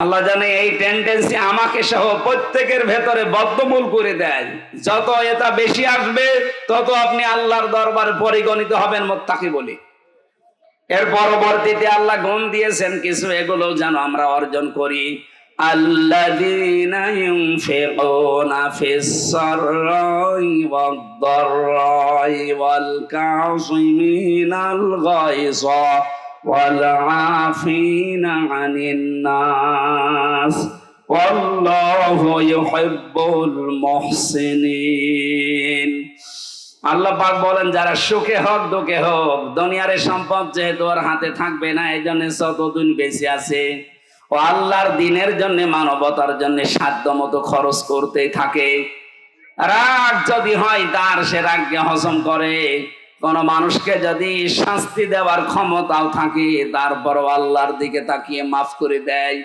আল্লাহ জানে এই টেন্ডেন্সি আমাকে সহ প্রত্যেকের ভেতরে বদ্ধমূল করে দেয়। যত এটা বেশি আসবে তত আপনি আল্লাহর দরবারে পরিগণিত হবেন মুত্তাকি বলে। এর পরবর্তীতে আল্লাহ গুণ দিয়েছেন কিছু, এগুলো যেন আমরা অর্জন করি। আল্লাযীনা ইউনফিকুনা ফিস-সাররাই ওয়াদ-দাররাই ওয়াল কাযিমিনাল গায়যা ওয়াল আফিনা আনিন নাস ওয়াল্লাহু ইউহিব্বুল মুহসিনিন। আল্লাহ পাক বলেন, যারা সুখে হোক দুঃখে হোক, দুনিয়ার সম্পদ যেহেতু ওর হাতে থাকবে না, এই জন্য যতদিন বেঁচে আছে ও আল্লাহর দিনের জন্য, মানবতার জন্য সাধ্য মতো খরচ করতেই থাকে। রাগ যদি হয় তার, সে রাগকে হজম করে। কোন মানুষকে যদি শাস্তি দেওয়ার ক্ষমতাও থাকে, তারপরও আল্লাহর দিকে তাকিয়ে মাফ করে দেয়।